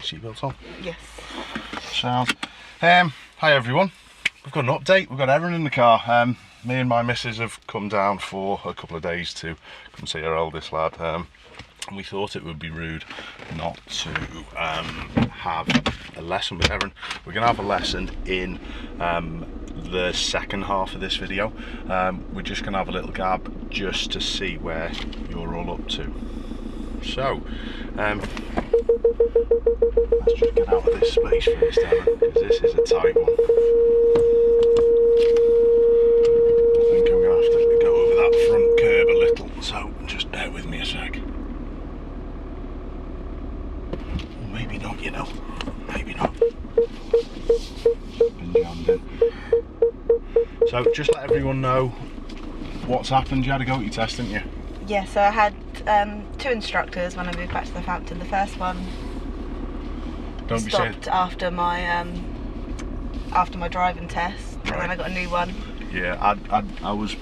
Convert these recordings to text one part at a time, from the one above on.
seatbelts on? Yes. Sound. Hi everyone. We've got an update. We've got Erin in the car. Me and my missus have come down for a couple of days to come see our eldest lad. And we thought it would be rude not to have a lesson with Erin. We're going to have a lesson in the second half of this video. We're just going to have a little gab just to see where you're all up to. So, let's just get out of this space first, Erin, because this is a tight one. I think I'm going to have to go over that front curb a little, so just bear with me a sec. Or maybe not, you know. Maybe not. Been jammed in. So, just let everyone know what's happened. You had a go at your test, didn't you? Yeah, so I had two instructors when I moved back to Southampton. The first one stopped after my driving test, right. And then I got a new one. Yeah, I was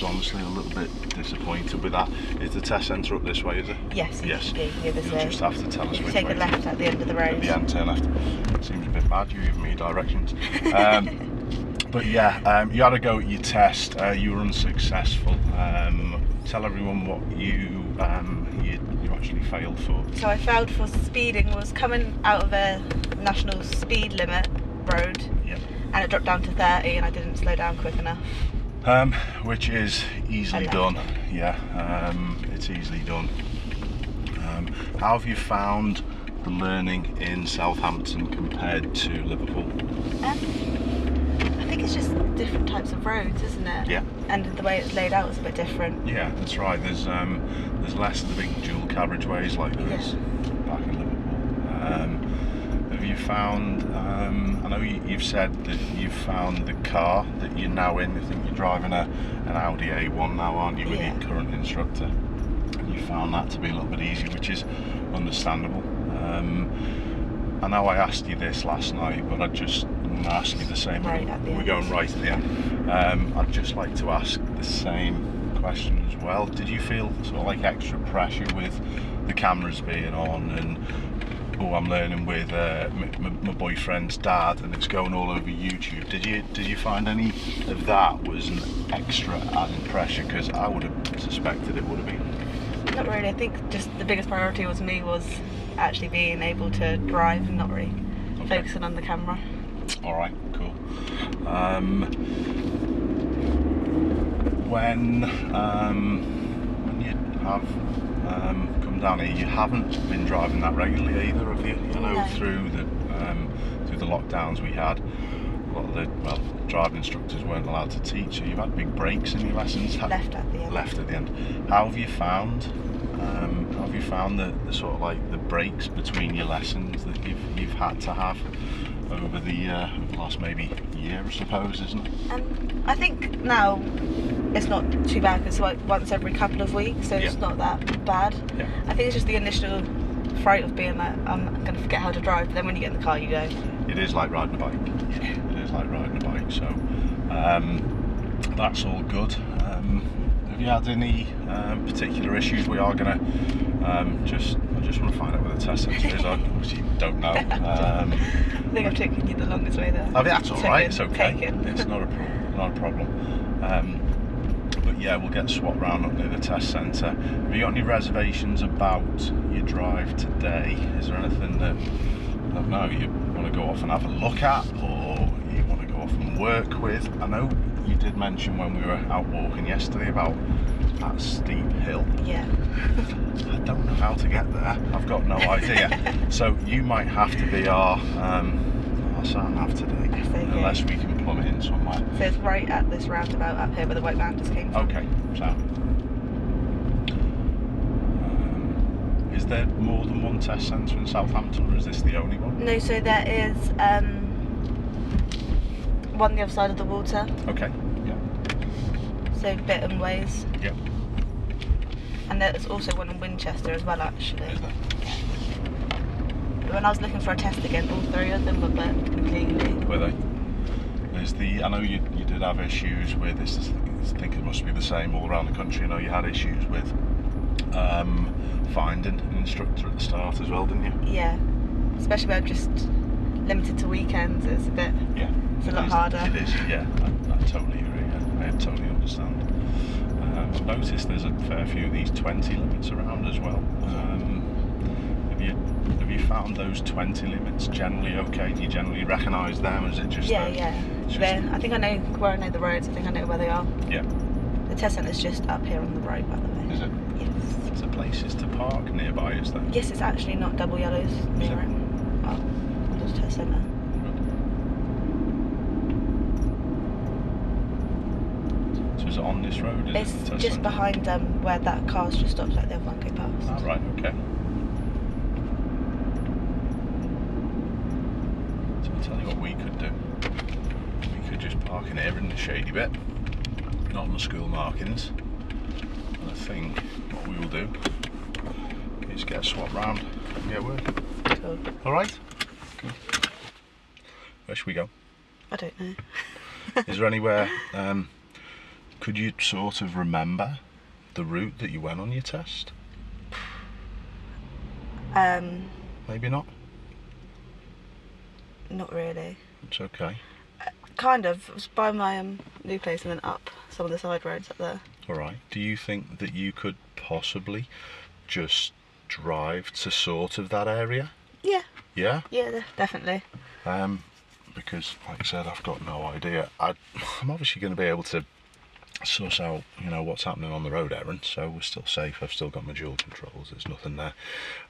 honestly a little bit disappointed with that. Is the test centre up this way, is it? Yes. Yes. You'll just have to tell us which way. Take a left at the end of the road. At the end, turn left. Seems a bit mad, you giving me directions. But yeah, you had a go at your test. You were unsuccessful. Tell everyone what you actually failed for. So I failed for speeding. Was coming out of a national speed limit road, yep. And it dropped down to 30, and I didn't slow down quick enough. Which is easily done. Yeah, it's easily done. How have you found the learning in Southampton compared to Liverpool? I think it's just different types of roads, isn't it? Yeah. And the way it's laid out is a bit different. Yeah, that's right. There's less of the big dual carriageways like there is back in Liverpool. Have you found? I know you've said that you've found the car that you're now in. I think you're driving an Audi A1 now, aren't you, with your current instructor? And you found that to be a little bit easier, which is understandable. I know I asked you this last night, but I'm going to ask you the same. We're going right at the end. I'd just like to ask the same question as well. Did you feel sort of like extra pressure with the cameras being on and I'm learning with my boyfriend's dad and it's going all over YouTube? Did you find any of that was an extra added pressure? Because I would have suspected it would have been. Not really. I think just the biggest priority was actually being able to drive and not really focusing on the camera. All right, cool. When you have come down here, you haven't been driving that regularly either, have you? You know, no. through the lockdowns we had, a lot of the driving instructors weren't allowed to teach, so you've had big breaks in your lessons. Left at the end. Left at the end. How have you found? The sort of like the breaks between your lessons that you've had to have over the last maybe year, I suppose, isn't it? I think now it's not too bad because it's like once every couple of weeks, so it's not that bad. Yeah. I think it's just the initial fright of being like, I'm going to forget how to drive, but then when you get in the car, you go. It is like riding a bike. It is like riding a bike. So that's all good. Have you had any particular issues? We are going to I just want to find out where the test centre is. I obviously don't know. I think I've taken you the longest way there. Oh, that's all right. It's okay. Taken. It's not a problem. But yeah, we'll get swapped round up near the test centre. Have you got any reservations about your drive today? Is there anything that I don't know you want to go off and have a look at, or you want to go off and work with? I know you did mention when we were out walking yesterday about that steep hill. Yeah. I don't know how to get there. I've got no idea. So you might have to be our sat-nav today, unless we can plumb it in somewhere. So it's right at this roundabout up here where the white van just came from. Okay, so is there more than one test centre in Southampton, or is this the only one? No, so there is one on the other side of the water. Okay, yeah. So Bitton ways. Yep. And there's also one in Winchester as well, actually. Is there? But when I was looking for a test again, all three of them were burnt completely. Were they? There's I know you did have issues with this. I think it must be the same all around the country. I know you had issues with finding an instructor at the start as well, didn't you? Yeah. especially when I'm just limited to weekends. It's a bit. Yeah. It's a lot harder. It is. Yeah. I totally agree. I totally understand. I've noticed there's a fair few of these 20 limits around as well. Have you found those 20 limits generally okay? Do you generally recognise them? Is it just Yeah. I think I know where I know the roads. I think I know where they are. Yeah. The test centre's just up here on the road, by the way. Is it? Yes. Is there places to park nearby? Is there? Yes, it's actually not double yellows near it. Oh, there's a test centre. So is it on this road? It's just behind where that car's just stopped, like the other one go past. Oh, right, okay. So I'll tell you what we could do. We could just park in here in the shady bit, not on the school markings. And I think what we will do is get a swap round and get working. Cool. Alright? Cool. Where should we go? I don't know. Is there anywhere, could you sort of remember the route that you went on your test? Maybe not? Not really. It's okay. Kind of. It was by my new place and then up some of the side roads up there. Alright. Do you think that you could possibly just drive to sort of that area? Yeah. Yeah? Yeah, definitely. Because, like I said, I've got no idea. I'm obviously going to be able to suss out, what's happening on the road, Erin, so we're still safe. I've still got my dual controls. There's nothing there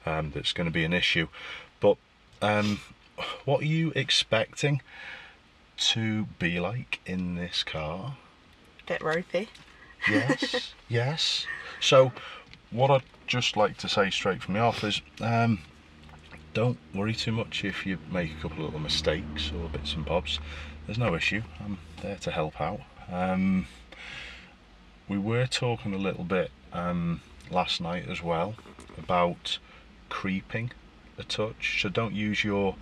that's going to be an issue. But what are you expecting to be like in this car? Bit ropey. Yes, yes. So what I'd just like to say straight from the off is don't worry too much if you make a couple of little mistakes or bits and bobs. There's no issue. I'm there to help out. We were talking a little bit last night as well about creeping a touch. So don't use your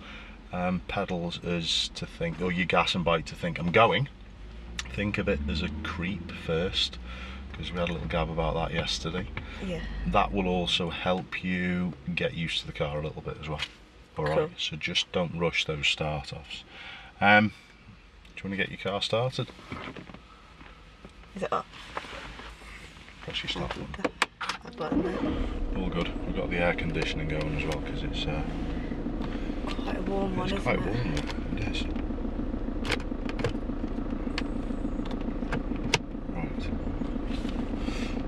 pedals as to think, or your gas and bike to think I'm going. Think of it as a creep first, because we had a little gab about that yesterday. Yeah. That will also help you get used to the car a little bit as well. Alright, Cool. So just don't rush those start-offs. Do you want to get your car started? Is it up? Press your stop button. That button there. All good. We've got the air conditioning going as well, because it's Quite a warm one, it's isn't quite it? warm. It is. Right.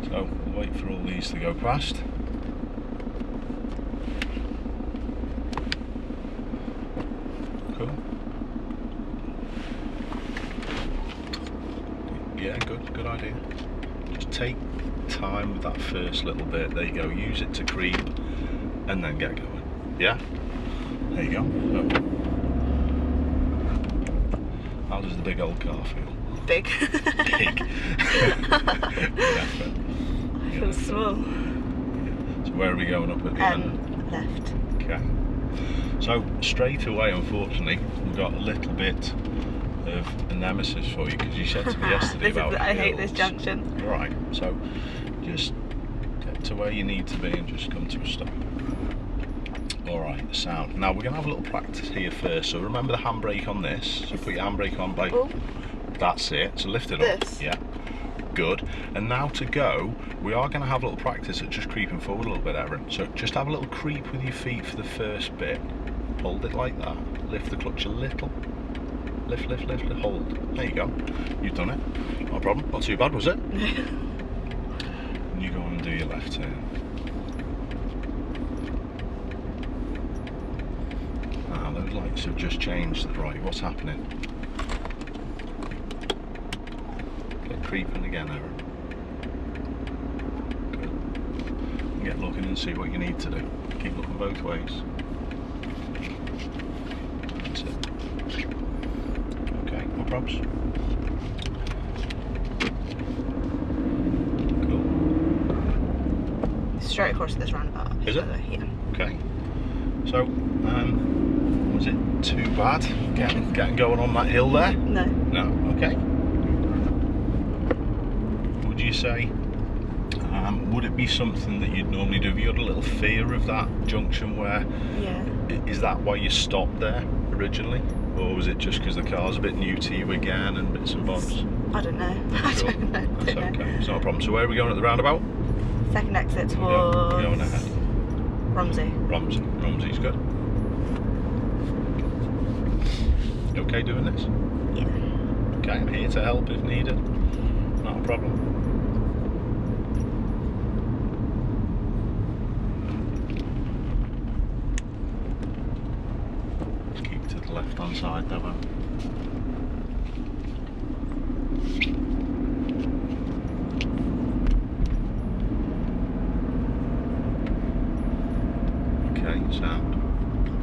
So we'll wait for all these to go past. Cool. Yeah, good idea. Just take time with that first little bit. There you go. Use it to creep, and then get going. Yeah. There you go. So, how does the big old car feel? Big. Big. I feel small. So where are we going up at the end? Left. Okay. So straight away, unfortunately, we've got a little bit of a nemesis for you, because you said to me yesterday about I hate this hills. junction. Right. So just get to where you need to be and just come to a stop. Alright, sound. Now we're going to have a little practice here first. So remember the handbrake on this. So put your handbrake on by... Oh. That's it. So lift it up. This? Yeah. Good. And now to go, we are going to have a little practice at just creeping forward a little bit, Erin. So just have a little creep with your feet for the first bit. Hold it like that. Lift the clutch a little. Lift, lift, lift, lift. Hold. There you go. You've done it. No problem. Not too bad, was it? And you go on and do your left turn. Those lights have just changed. Right, what's happening? Get creeping again, Erin. Good. Get looking and see what you need to do. Keep looking both ways. That's it. Okay, no problems. Cool. Straight across this roundabout. Is it? Yeah. Okay. So, was it too bad getting going on that hill there? No. No. Okay. Would you say Would it be something that you'd normally do? Have you had a little fear of that junction where... Yeah. Is that why you stopped there originally? Or was it just because the car's a bit new to you again and bits and bobs? I don't know. Sure. I don't know. That's okay, it's not a problem. So where are we going at the roundabout? Second exit We're towards going ahead. Romsey. Romsey's good. You okay doing this? Yeah. Okay, I'm here to help if needed. Not a problem. Let's keep to the left hand side though. Okay, sound.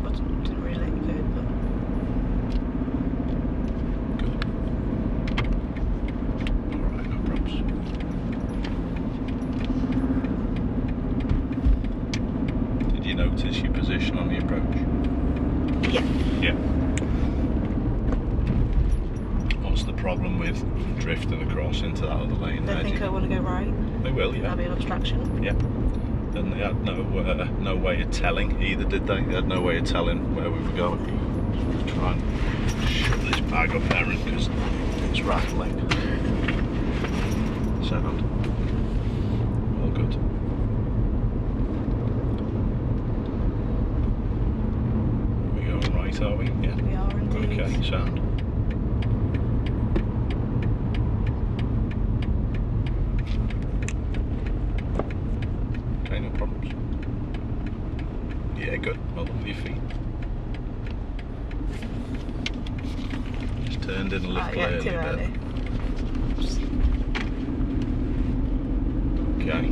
I didn't really let you go, but Good. Alright, no problems. Did you notice your position on the approach? yeah. Yeah. What's the problem with drifting across into that other lane They there? think I want to go right. They will, yeah. That'll be an obstruction. Yeah. And they had no way of telling either, did they? They had no way of telling where we were going. Try and shut this bag up, Erin, because it's rattling. Sound. All good. We going right, are we? Yeah. We are indeed. Okay, sound. Okay, no problems. Yeah, good. Well done with your feet. Just turned in a little Yeah, too early early. there. Okay.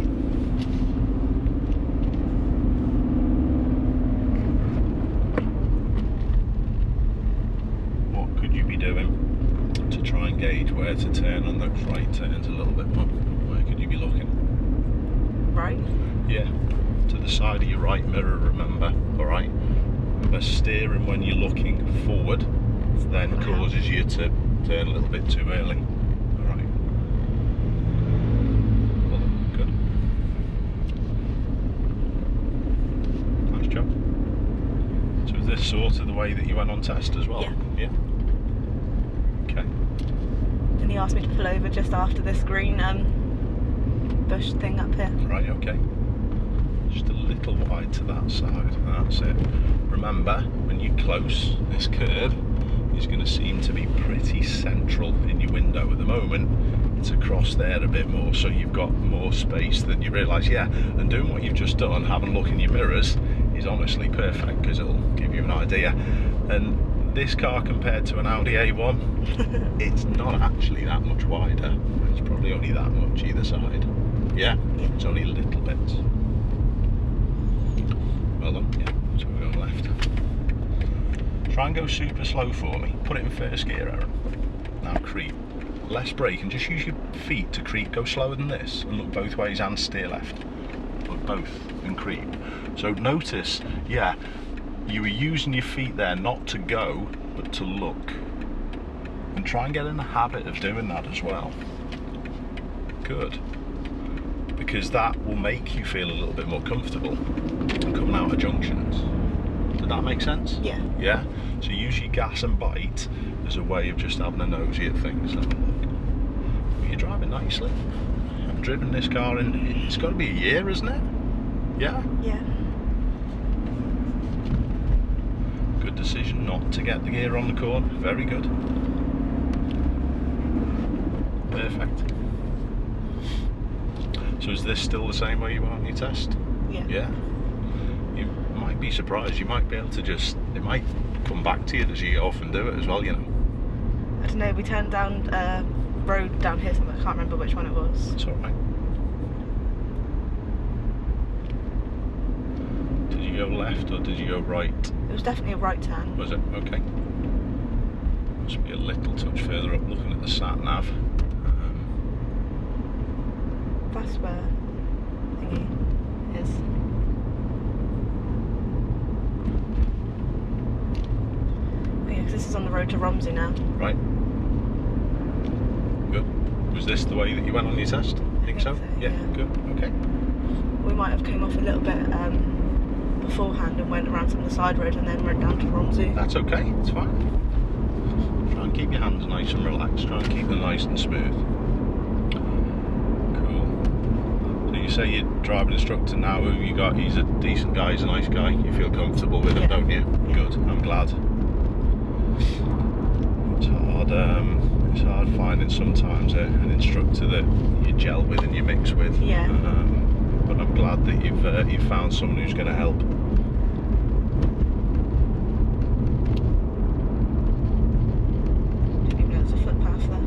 What could you be doing to try and gauge where to turn on those right turns a little bit more? Where could you be looking? Right? Yeah, to the side of your right mirror, remember, alright? The steering when you're looking forward then causes you to turn a little bit too early. Alright. Well, good. Nice job. So is this sort of the way that you went on test as well? Yeah. Yeah. Okay. And he asked me to pull over just after this green bush thing up here. Right, okay. Just a little wide to that side. That's it. Remember, when you're close, this curb is going to seem to be pretty central in your window. At the moment, it's across there a bit more, so you've got more space than you realise. Yeah, and doing what you've just done, having a look in your mirrors, is honestly perfect because it'll give you an idea. And this car compared to an Audi A1, it's not actually that much wider. It's probably only that much either side. Yeah, it's only little bits. Well done, yeah, so we're going left. Try and go super slow for me. Put it in first gear, Erin. Now creep. Less brake and just use your feet to creep. Go slower than this and look both ways and steer left. Look both and creep. So notice, yeah, you were using your feet there not to go, but to look. And try and get in the habit of doing that as well. Good. Because that will make you feel a little bit more comfortable coming out of junctions. Did that make sense? Yeah. Yeah? So use your gas and bite as a way of just having a nosy at things. Have a look. Well, you're driving nicely. I've driven this car in, it's got to be a year, isn't it? Yeah? Yeah. Good decision not to get the gear on the corner. Very good. Perfect. So is this still the same way you went on your test? Yeah. Yeah. You might be surprised. You might be able to just, it might come back to you as you often do it as well, you know. I don't know, we turned down a road down here somewhere, I can't remember which one it was. It's alright. Did you go left or did you go right? It was definitely a right turn. Was it? Okay. Must be a little touch further up looking at the sat nav. That's where thingy is. Oh yeah, because this is on the road to Romsey now. Right. Good. Was this the way that you went on your test? Think so? Yeah, good. Okay. We might have come off a little bit beforehand and went around some of the side roads and then went down to Romsey. That's okay, it's fine. Try and keep your hands nice and relaxed, try and keep them nice and smooth. Cool. So you say your driving instructor now, who you got, he's a decent guy, he's a nice guy, you feel comfortable with him, don't you? Yeah. Good, I'm glad. It's hard finding sometimes an instructor that you gel with and you mix with. Yeah. But I'm glad that you've found someone who's going to help. Didn't even know there's a footpath there.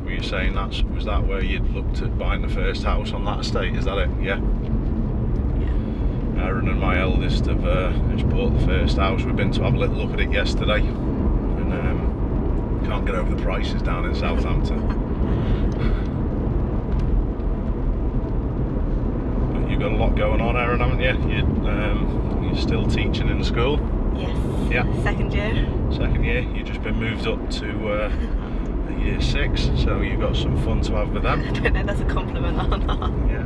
Were you saying was that where you'd looked at buying the first house on that estate? Is that it? Yeah. Erin and my eldest have just bought the first house. We've been to have a little look at it yesterday, and can't get over the prices down in Southampton. But you've got a lot going on, Erin, haven't you? You're still teaching in school? Yes. Yeah. Second year. Second year. You've just been moved up to year 6, so you've got some fun to have with them. I don't know if that's a compliment or not. Yeah.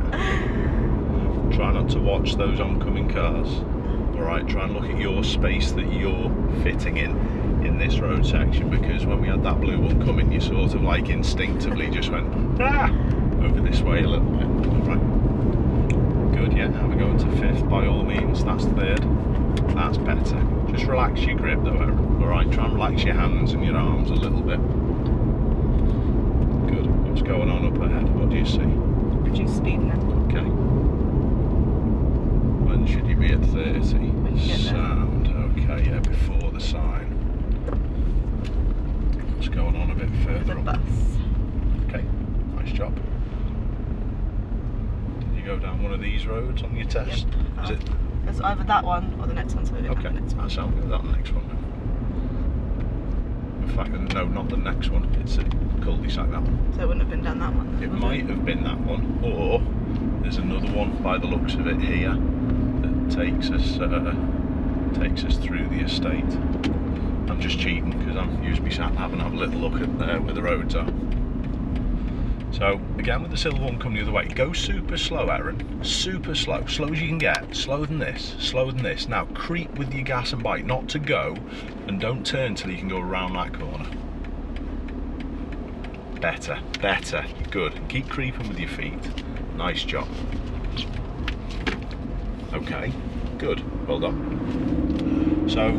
Try not to watch those oncoming cars. Alright, try and look at your space that you're fitting in this road section, because when we had that blue one coming, you sort of like instinctively just went over this way a little bit. Alright. Good, yeah, now we're going to 5th by all means. That's 3rd. That's better. Just relax your grip though, Erin. Alright, try and relax your hands and your arms a little bit. Good. What's going on up ahead? What do you see? Reduce speed now. Okay. When should you be at 30? Sound. Okay, yeah, before the sign. What's going on a bit further The up? bus. Okay, nice job. Did you go down one of these roads on your test? Yep. Is it? It's either that one or the next one, so we're doing Okay, the next one. that sounds good. That next one. In fact, no, not the next one. It's a cul-de-sac, that one. So it wouldn't have been down that one. It might have been that one, or there's another one by the looks of it here that takes us through the estate. I'm just cheating because I'm usually sat having a little look at where the roads are. So again, with the silver one coming the other way, go super slow, Erin. Super slow, slow as you can get. Slower than this, slower than this. Now creep with your gas and bike, not to go, and don't turn till you can go around that corner. Better, better, good. And keep creeping with your feet. Nice job. Okay, good, well done. So,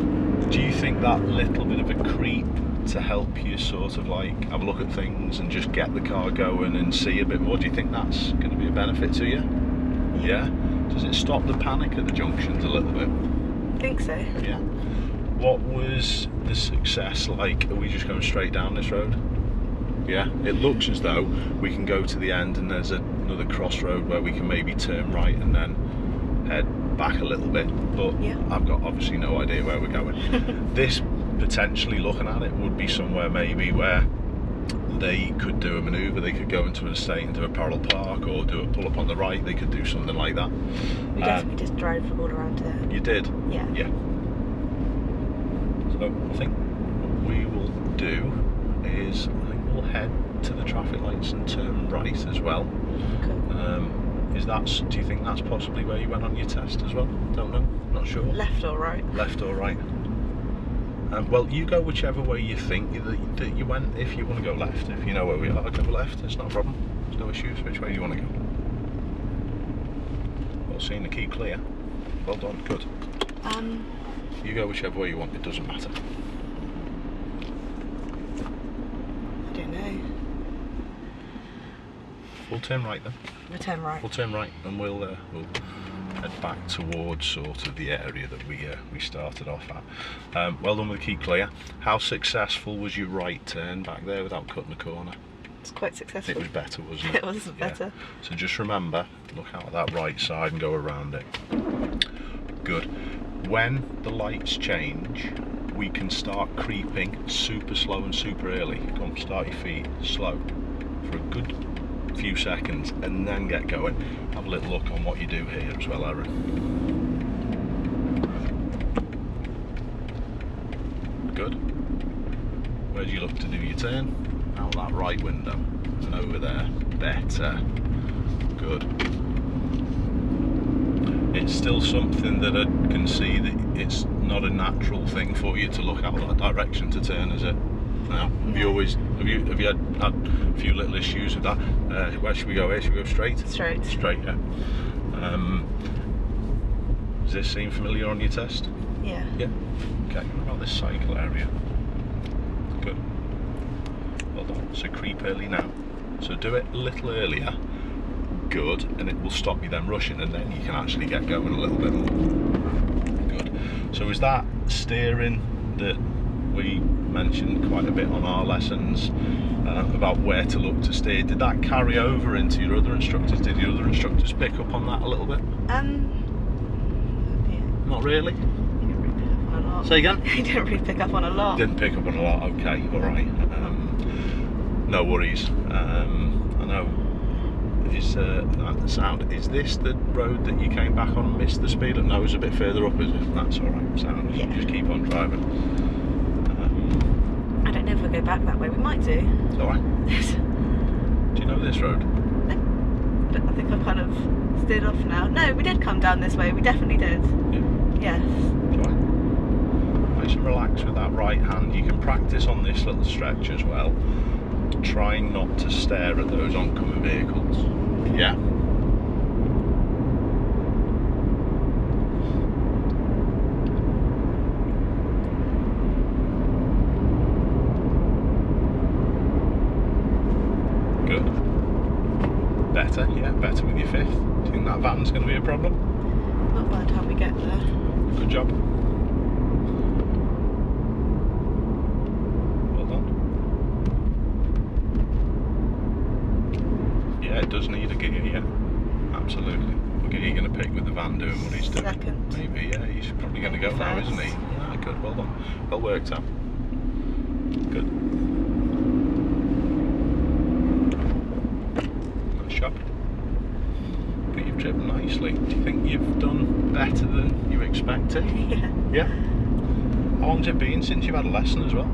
do you think that little bit of a creep to help you sort of like have a look at things and just get the car going and see a bit more, do you think that's going to be a benefit to you? Yeah? Does it stop the panic at the junctions a little bit? I think so. Yeah. What was the success like? Are we just going straight down this road? Yeah, it looks as though we can go to the end and there's another crossroad where we can maybe turn right and then head back a little bit, but yeah. I've got obviously no idea where we're going. This, potentially looking at it, would be somewhere maybe where they could do a manoeuvre, they could go into an estate and do a parallel park or do a pull up on the right, they could do something like that. We definitely just drove all around there. You did? Yeah. Yeah. So I think what we will do is, I think we'll head to the traffic lights and turn right as well. Cool. Do you think that's possibly where you went on your test as well? Don't know, not sure. Left or right? Left or right? Well, you go whichever way you think that you went. If you want to go left, if you know where we are, go left, it's not a problem. There's no issues. Which way do you want to go? Well, seeing the key clear. Well done, good. You go whichever way you want, it doesn't matter. I don't know. We'll turn right then. We'll turn right. We'll turn right and we'll head back towards sort of the area that we started off at. Well done with the key clear. How successful was your right turn back there without cutting the corner? It's quite successful. It was better, wasn't it? It was better. Yeah. So just remember, look out at that right side and go around it. Good. When the lights change, we can start creeping super slow and super early. Come, start your feet slow for a good few seconds and then get going. Have a little look on what you do here as well, Erin. Good. as you look to do your turn, out that right window and over there. Better. Good. It's still something that I can see that it's not a natural thing for you to look out that direction to turn, is it? No. Have you always have you had a few little issues with that? Where should we go here? Should we go straight? Straight. Straight, yeah. Does this seem familiar on your test? Yeah. Yeah. Okay, what about this cycle area? Good. Well done. So creep early now. So do it a little earlier. Good, and it will stop you then rushing, and then you can actually get going a little bit more. Good. So is that steering that we mentioned quite a bit on our lessons about where to look to steer? Did that carry over into your other instructors? Did your other instructors pick up on that a little bit? Yeah. Not really? He didn't really pick up on a lot. Say again? He didn't really pick up on a lot. Didn't pick up on a lot, okay, alright. No worries. I know. Is that sound? Is this the road that you came back on and missed the speed? No, it's a bit further up, is it? That's alright, sound. Yeah. Just keep on driving. I don't know if we'll go back that way. We might do. It's alright. Do you know this road? But I think I've kind of steered off now. No, we did come down this way. We definitely did. Yeah. Yes. It's alright. Nice and relax with that right hand. You can practice on this little stretch as well. Trying not to stare at those oncoming vehicles. Yeah. Good. Better, yeah, better with your fifth. Do you think that van's going to be a problem? Not by the time we get there. Good job. Well done. Yeah, it does need a gear, yeah. Absolutely. What gear are you going to pick with the van doing what he's doing? Second. Maybe, yeah, he's probably going to go now, isn't he? Ah, good, well done. Well worked out. Good. Nice job. But you've driven nicely. Do you think you've done better than you expected? Yeah. Yeah? How long's it been since you've had a lesson as well?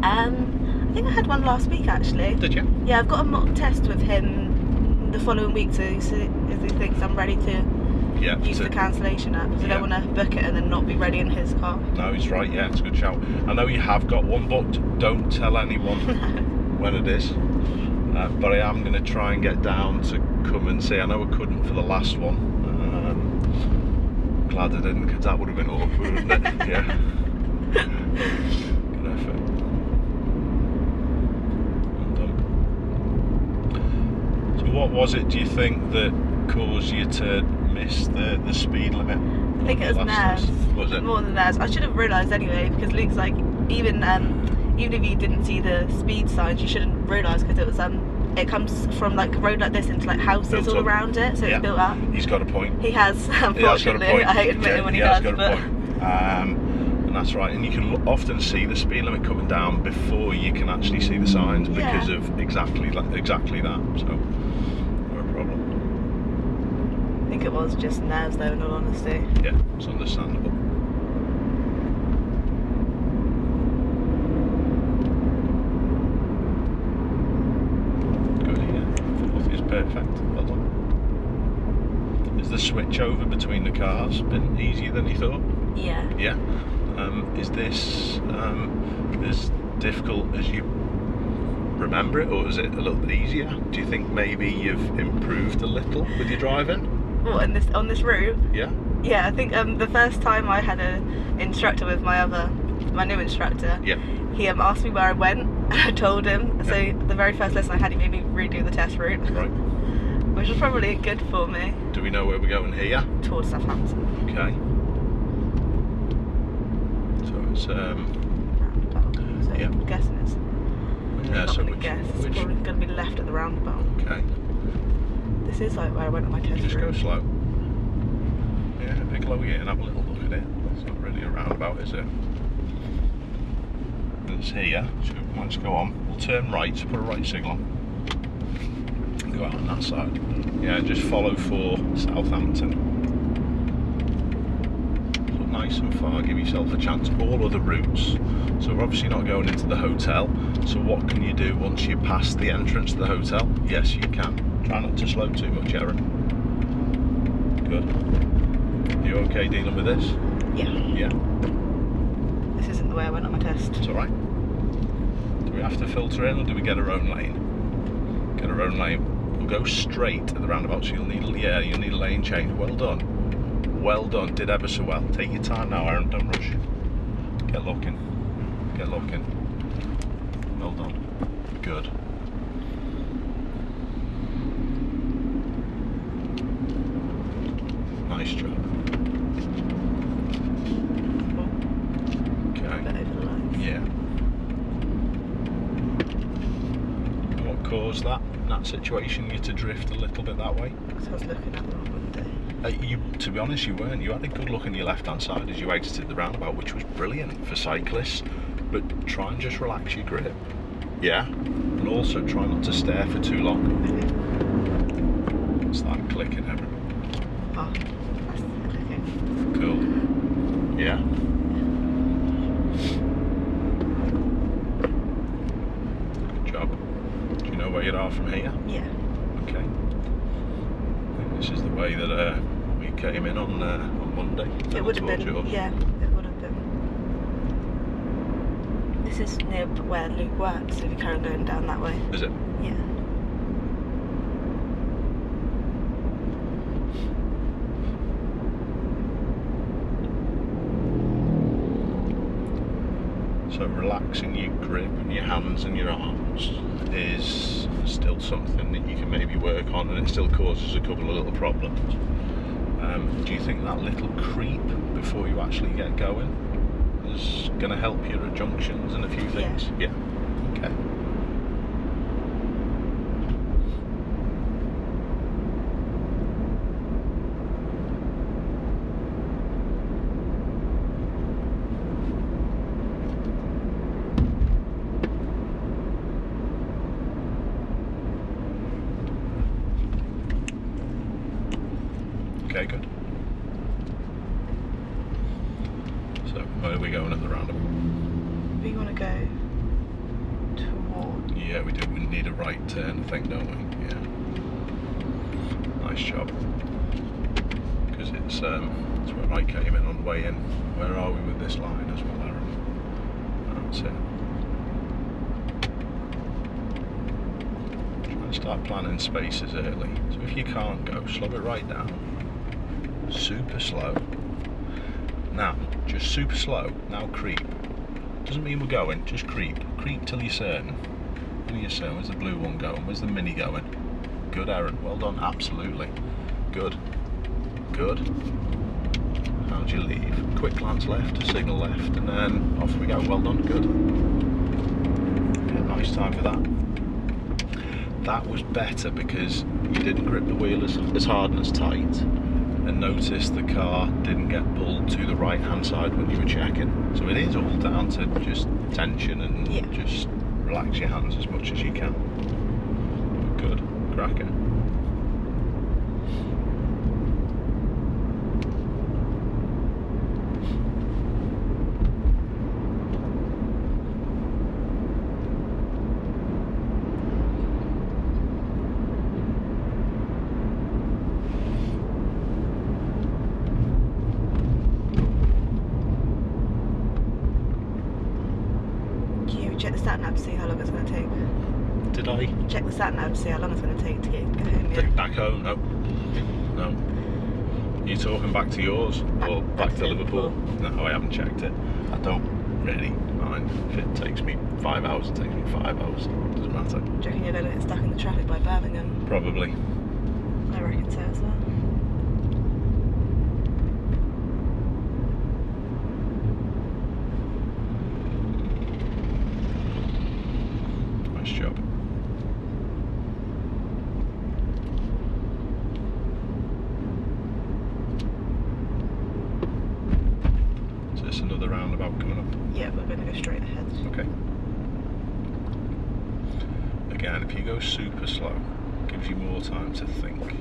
I think I had one last week actually. Did you? Yeah, I've got a mock test with him the following week to see if he thinks I'm ready to use the cancellation app, because I don't want to book it and then not be ready in his car. No, he's right, yeah, it's a good shout. I know you have got one booked, don't tell anyone when it is. But I am going to try and get down to come and see. I know I couldn't for the last one. Glad I didn't, because that would have been awkward, wouldn't it? Yeah. Good effort. Well done. So what was it, do you think, that caused you to miss the speed limit? I think it was nerves. Was it? More than nerves. I should have realised anyway, because Luke's like, even if you didn't see the speed signs, you shouldn't realise, because it was it comes from like a road like this into like houses Built all up. around it, so Yeah. it's built up. He's got a point. He has, unfortunately. He has got a point. I hate admitting when he has does, got but a point. And that's right. And you can often see the speed limit coming down before you can actually see the signs, because of exactly that. So, no problem. I think it was just nerves though, in all honesty. Yeah, it's understandable. Good, yeah. Fourth is perfect. Well done. Has the switch over between the cars been easier than you thought? Yeah. Yeah. Is this as difficult as you remember it, or is it a little bit easier? Do you think maybe you've improved a little with your driving? What, on this route? Yeah. Yeah, I think the first time I had an instructor with my new instructor, Yeah. he asked me where I went, and I told him. So the very first lesson I had, he made me redo the test route. Right. Which was probably good for me. Do we know where we're going here? Towards Southampton. Okay. So it's Roundabout. So Yeah. I'm guessing it's. yeah. Not So gonna which? guess. It's probably going to be left at the roundabout. Okay. This is like where I went on my test Just go route. slow. Yeah, pick low here and have a little look at it. It's not really a roundabout, is it? It's here. So once go on, we'll turn right. Put a right signal on. Go out on that side. Yeah, just follow for Southampton. Look nice nice and far, give yourself a chance. All other routes. So we're obviously not going into the hotel. So what can you do once you pass the entrance to the hotel? Yes, you can. Try not to slow too much, Erin. Good. You okay dealing with this? Yeah. Yeah. This isn't the way I went on my test. It's alright. Do we have to filter in or do we get our own lane? Get our own lane. We'll go straight at the roundabout, so you'll need a lane change. Well done. Well done. Did ever so well. Take your time now, Erin. Don't rush. Get looking. Get looking. Well done. Good. Nice job. Okay. Yeah. And what caused that situation? You to drift a little bit that way? Because I was looking at the wrong window. To be honest, you weren't. You had a good look on your left-hand side as you exited the roundabout, which was brilliant for cyclists. But try and just relax your grip. Yeah. And also try not to stare for too long. Okay. Start clicking, Erin. Oh, that's clicking. Cool. Yeah. Good job. Do you know where you are from here? Yeah. Okay. I think this is the way that we came in on Monday. It would have been. Yours. Yeah, it would have been. This is near where Luke works, so if you carry on going down that way. Is it? Yeah. So relaxing your grip and your hands and your arms is still something that you can maybe work on, and it still causes a couple of little problems. Do you think that little creep before you actually get going is going to help you at junctions and a few things? Yeah. Okay. Okay, good. So, where are we going at the roundabout? We want to go toward. Yeah, we do. We need a right turn, I think, don't we? Yeah. Nice job. Because it's where I came in on the way in. Where are we with this line as well, Erin? That's it. Try and start planning spaces early. So if you can't go, slow it right down. Super slow. Now, just super slow. Now creep. Doesn't mean we're going, just creep. Creep till you're certain. When you're certain, where's the blue one going? Where's the mini going? Good, Erin. Well done. Absolutely. Good. Good. How'd you leave? Quick glance left, signal left, and then off we go. Well done. Good. Yeah, nice time for that. That was better because you didn't grip the wheel as hard and as tight. And notice the car didn't get pulled to the right hand side when you were checking. So it is all down to just tension and just relax your hands as much as you can. Good, cracker. Check the sat nav to see how long it's going to take. Did I? Check the sat nav to see how long it's going to take to get home. Take back home? No. No. You talking back to yours or back to Liverpool? No, I haven't checked it. I don't really mind. If it takes me 5 hours, it takes me 5 hours. Doesn't matter. Do you reckon you're going to get stuck in the traffic by Birmingham? Probably. I reckon so as well. Nice job. Is this another roundabout coming up? Yeah, we're going to go straight ahead. Okay. Again, if you go super slow, it gives you more time to think.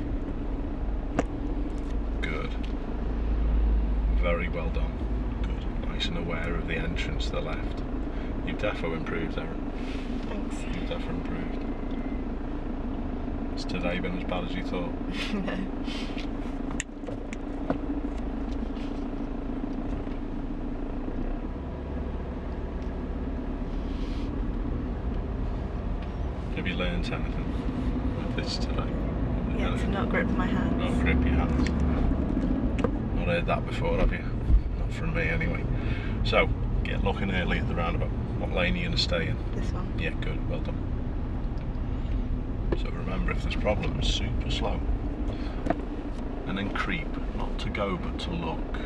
Good. Very well done. and aware of the entrance to the left. You've defo improved, Erin. Thanks. You've defo improved. Has today been as bad as you thought? No. Have you learned anything with this today? Yeah, to not grip my hands. Not grip your hands. Not heard that before, have you? Not from me anyway. So, get looking early at the roundabout. What lane are you going to stay in? This one. Yeah, good, well done. So remember, if there's problems, super slow. And then creep, not to go but to look.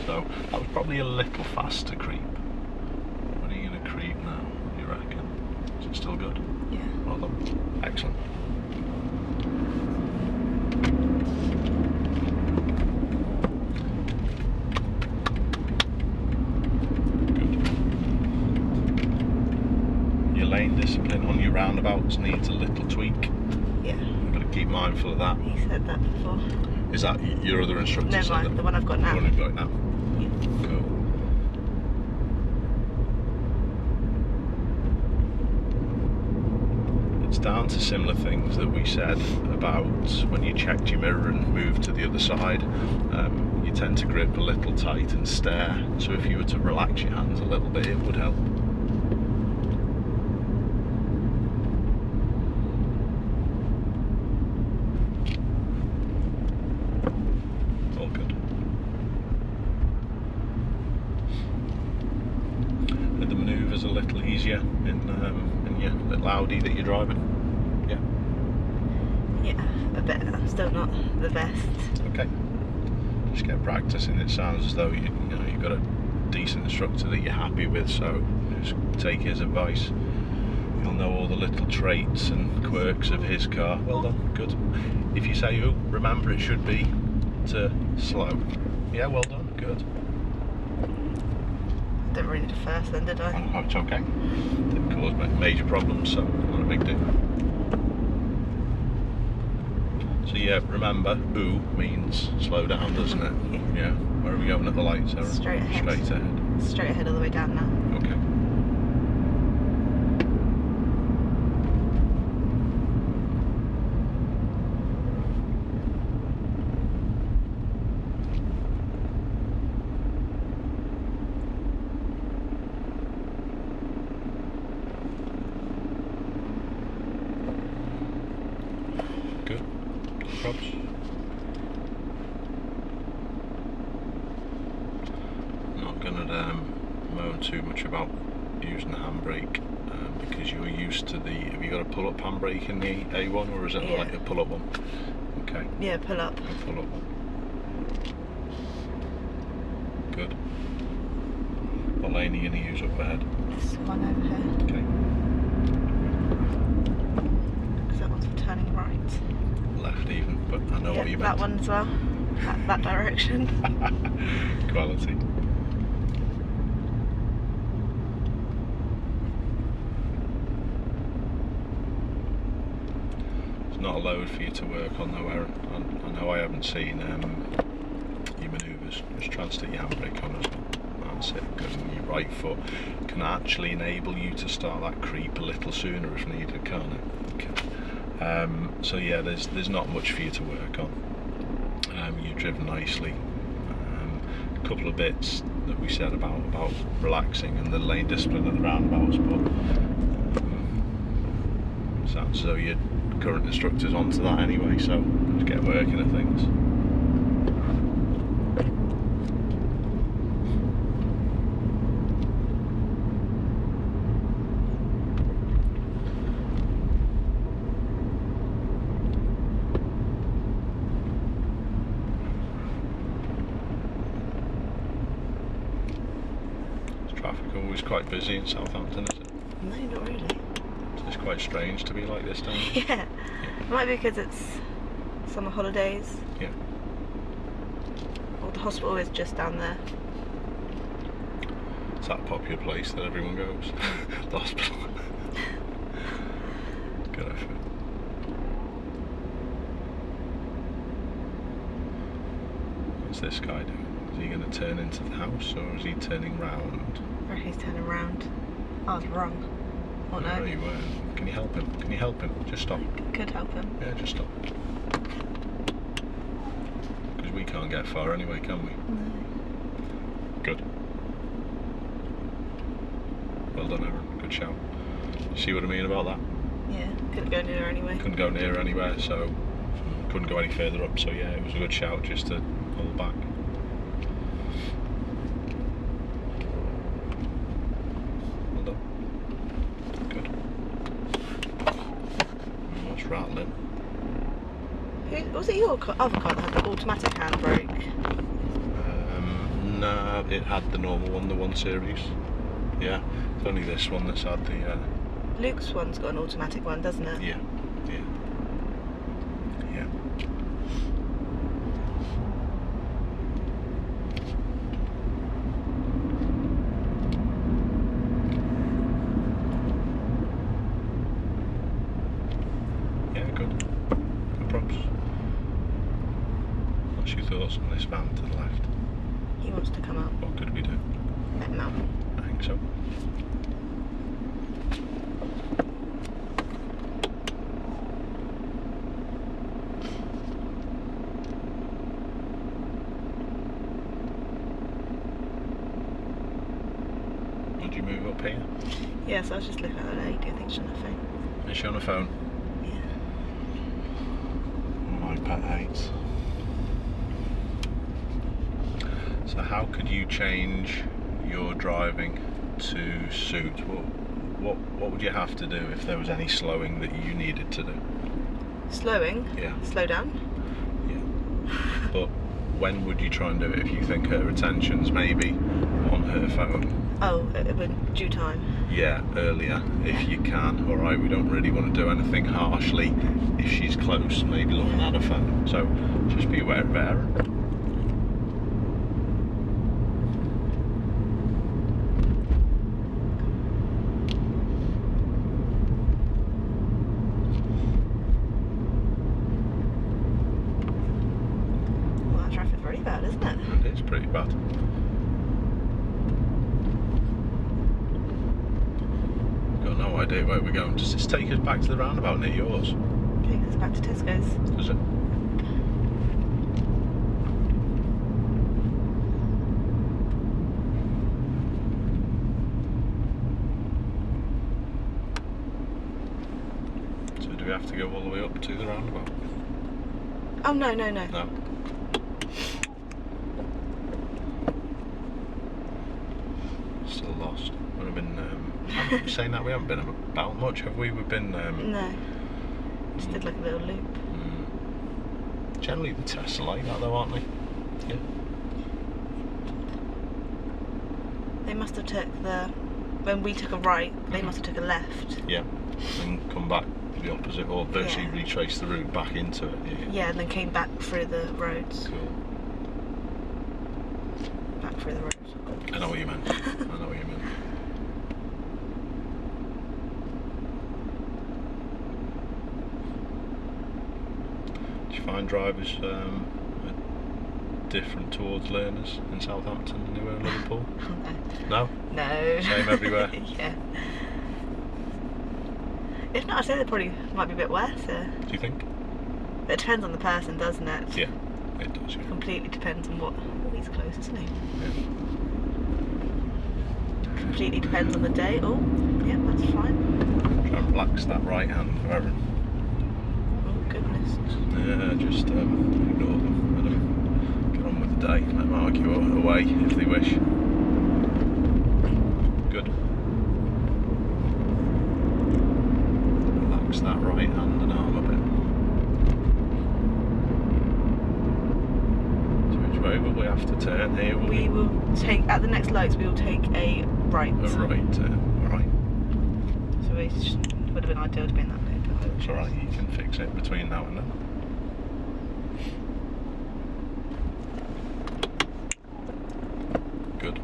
So that was probably a little fast to creep. When are you going to creep now, you reckon? Is it still good? Yeah. Well done. Excellent. Lane discipline on your roundabouts needs a little tweak. Yeah. You've got to keep mindful of that. He said that before. Is that your other instructor? No, mine, the one I've got now. The one you've got now? Yeah. Cool. It's down to similar things that we said about when you checked your mirror and moved to the other side. You tend to grip a little tight and stare. So if you were to relax your hands a little bit, it would help. A little easier in your little Audi that you're driving. Yeah. Yeah, a bit. I'm still not the best. Okay. Just get practicing. It sounds as though you've got a decent instructor that you're happy with. So just take his advice. You'll know all the little traits and quirks of his car. Well done. Good. If you say, "Oh, remember it should be to slow." Yeah. Well done. Good. Didn't read it first then, did I? Oh, it's okay. Didn't cause major problems, so not a big deal. So yeah, remember, ooh means slow down, doesn't it? Yeah. Where are we going at the lights, Erin? Straight ahead. Straight ahead. Straight ahead all the way down now. Okay. Good. Props. Not going to moan too much about using the handbrake because you're used to the. Have you got a pull-up handbrake in the A1 or is it like a pull-up one? Okay. Yeah, pull up. A pull-up one. Good. What lane are you going to use up ahead? This one over here. Okay. Because that one's for turning right. Left even, but I know what you meant. That one as well. That direction. Quality. It's not a load for you to work on though, Erin. I know I haven't seen your manoeuvres. Just try and stick your handbrake on as well. That's it. Good. And your right foot can actually enable you to start that creep a little sooner if needed, can't it? Okay. So yeah, there's not much for you to work on. You've driven nicely. A couple of bits that we said about relaxing and the lane discipline at the roundabouts, but sounds as though your current instructor's onto that anyway, so just get working at things. Traffic always quite busy in Southampton, is it? No, not really. It's quite strange to be like this, don't it? Yeah. It might be because it's summer holidays. Yeah. Or the hospital is just down there. It's that popular place that everyone goes. The hospital. Good effort. What's this guy doing? Is he going to turn into the house, or is he turning round? I reckon he's turning round. I was wrong. Oh no. No, you weren't. Can you help him? Can you help him? Just stop. Could help him. Yeah, just stop. Because we can't get far anyway, can we? No. Good. Well done, Erin. Good shout. See what I mean about that? Yeah, couldn't go near anyway. Couldn't go near anywhere, so couldn't go any further up. So yeah, it was a good shout just to hold back. Well done. Good. What's rattling? Was it your other car that had the automatic handbrake? No, it had the normal one, the 1 Series. Yeah, it's only this one that's had the... Luke's one's got an automatic one, doesn't it? Yeah. Yeah, good. Good props. What's your thoughts on this van to the left? He wants to come out. What could we do? Let him out. I think so. Would you move up here? Yeah, so I was just looking at that lady. I think she's on her phone. Is she on the phone? Yeah. My pet hates. So how could you change your driving to suit? What would you have to do if there was any slowing that you needed to do? Slowing? Yeah. Slow down? Yeah. But when would you try and do it if you think her attention's maybe on her phone? Oh, in due time. Yeah, earlier if you can. Alright, we don't really want to do anything harshly if she's close, maybe looking at her phone. So just be aware of it, Erin. Well, that traffic's very bad, isn't it? It is pretty bad. Got no idea where we're going. Does this take us back to the roundabout near yours? Takes us back to Tesco's. Does it? So do we have to go all the way up to the roundabout? Oh, no. No. Still lost. We've been saying that we haven't been about much, have we? We've been No. Just did like a little loop. Generally the tests are like that though, aren't they? Yeah. They must have took when we took a right, they must have took a left. Yeah. And come back the opposite, or virtually Yeah. retrace the route back into it. Yeah. Yeah, and then came back through the roads. Cool. Back through the roads. I know what you meant. I know what you meant. Do you find drivers different towards learners in Southampton than they were in Liverpool? No? No. Same everywhere? Yeah. If not, I'd say they probably might be a bit worse. Do you think? But it depends on the person, doesn't it? Yeah, it does. Yeah. Completely depends on what. Oh, he's close, isn't he? Yeah. Completely depends on the day. Oh, yeah, that's fine. Try and relax that right hand for Erin. Oh, goodness. Yeah, just ignore them. Let them get on with the day. Let them argue away if they wish. Good. Relax that right hand and arm a bit. So which way will we have to turn here? We will take, at the next lights, we will take a right. A right turn. Alright. So it would have been ideal to be in that loop. That's alright, you can fix it between now and then. Good.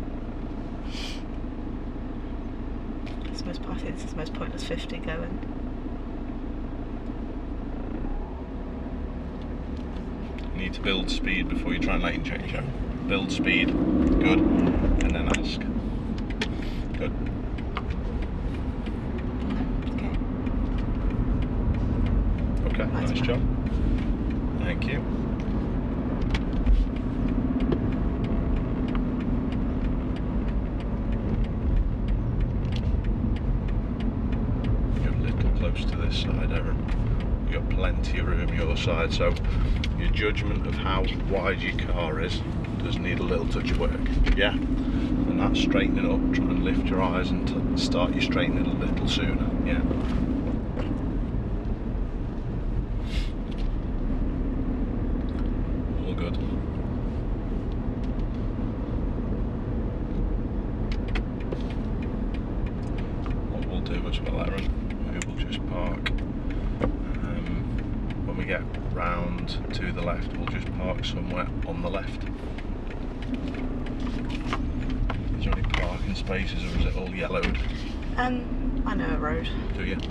I think this is the most pointless 50 going. You need to build speed before you try and lane change out. build speed, good, and then ask. Good. Okay, nice job. Thank you. You're a little close to this side, Erin. You've got plenty of room your side, so your judgment of how wide your car is does need a little touch of work. Yeah? And that's straightening up. Try and lift your eyes and start your straightening a little sooner. Yeah? All good. What we'll do as well, Erin, we will just park. When we get round to the left, we'll just park somewhere on the left. Is there any parking spaces, or is it all yellowed? I know a road. Do you? Cool.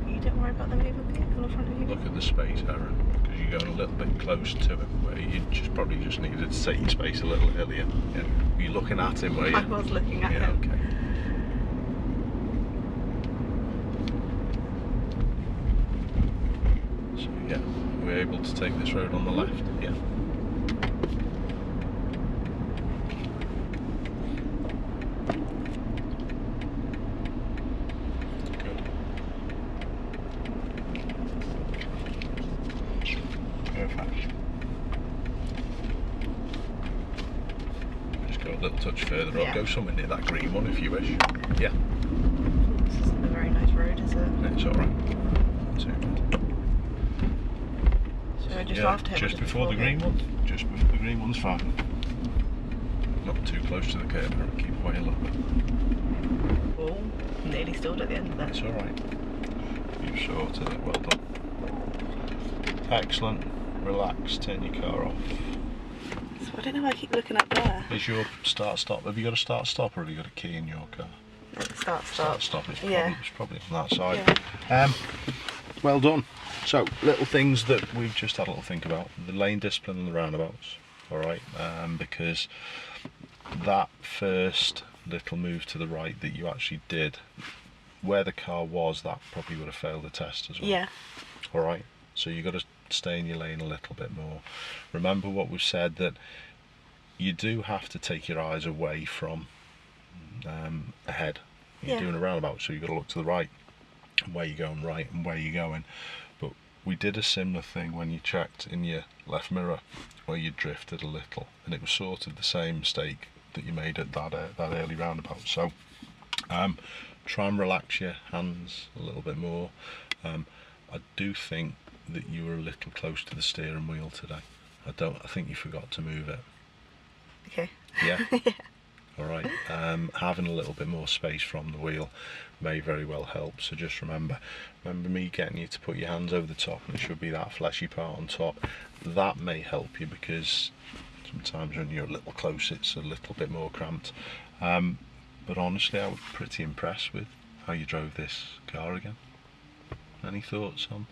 You don't worry about the moving vehicle in front of you. Look at the space, Erin, because you're going a little bit close to him, where you probably just needed to take your space a little earlier. Yeah. Were you looking at him, were you? I was looking at yeah, him. Okay. So yeah, we're able to take this road on the left. Yeah. Perfect. Just go a little touch further up. Yeah. Go somewhere near that green one if you wish. Yeah. This isn't a very nice road, is it? It's alright. Not too bad. So just Yeah, after him. just before the green one. Just before the green one's fine. Not too close to the curb, keep away a little bit. Oh, nearly stalled at the end of that. It's alright. You've sorted it, well done. Excellent. Relax, turn your car off. So I don't know why I keep looking up there. Is your start stop, have you got a start stop, or have you got a key in your car? Start. Stop, it's Yeah. probably on that side. Yeah. Well done. So, little things that we've just had a little think about. The lane discipline and the roundabouts, alright, because that first little move to the right that you actually did, where the car was, that probably would have failed the test as well. Yeah. Alright, so you've got to stay in your lane a little bit more. Remember what we've said, that you do have to take your eyes away from ahead. You're doing a roundabout, so you've got to look to the right, and where you're going right and where you're going. But we did a similar thing when you checked in your left mirror, where you drifted a little, and it was sort of the same mistake that you made at that early roundabout. So try and relax your hands a little bit more. I do think that you were a little close to the steering wheel today. I think you forgot to move it. Okay. Yeah. Yeah. All right. Having a little bit more space from the wheel may very well help. So just remember me getting you to put your hands over the top, and it should be that fleshy part on top. That may help you, because sometimes when you're a little close, it's a little bit more cramped. But honestly, I was pretty impressed with how you drove this car again. Any thoughts on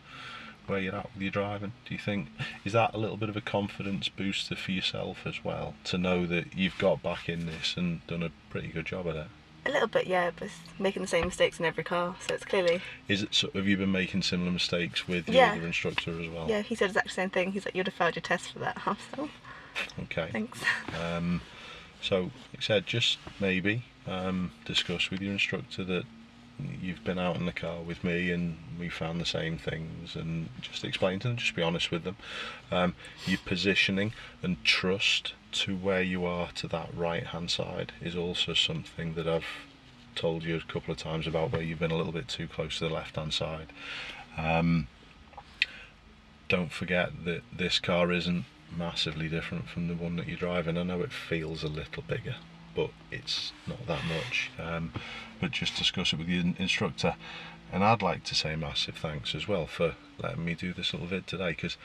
where you're at with your driving? Do you think, is that a little bit of a confidence booster for yourself as well, to know that you've got back in this and done a pretty good job at it? A little bit, yeah, but it's making the same mistakes in every car, so it's clearly... Is it, so have you been making similar mistakes with your Yeah. other instructor as well? Yeah, he said exactly the same thing. He's like, you'd have failed your test for that. I was like, Okay. thanks. So, like I said, just maybe discuss with your instructor that you've been out in the car with me and we found the same things, and just explain to them, just be honest with them. Your positioning and trust to where you are to that right hand side is also something that I've told you a couple of times about, where you've been a little bit too close to the left hand side. Don't forget that this car isn't massively different from the one that you're driving. I know it feels a little bigger, but it's not that much. But just discuss it with your instructor. And I'd like to say massive thanks as well for letting me do this little vid today, because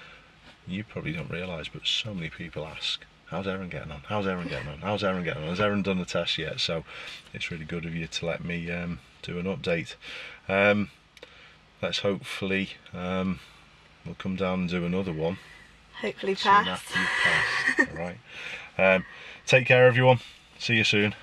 you probably don't realise, but so many people ask, how's Erin getting on? How's Erin getting on? How's Erin getting on? Has Erin done the test yet? So it's really good of you to let me do an update. Let's hopefully we'll come down and do another one Hopefully soon pass. after you've passed. All right. Take care, everyone. See you soon.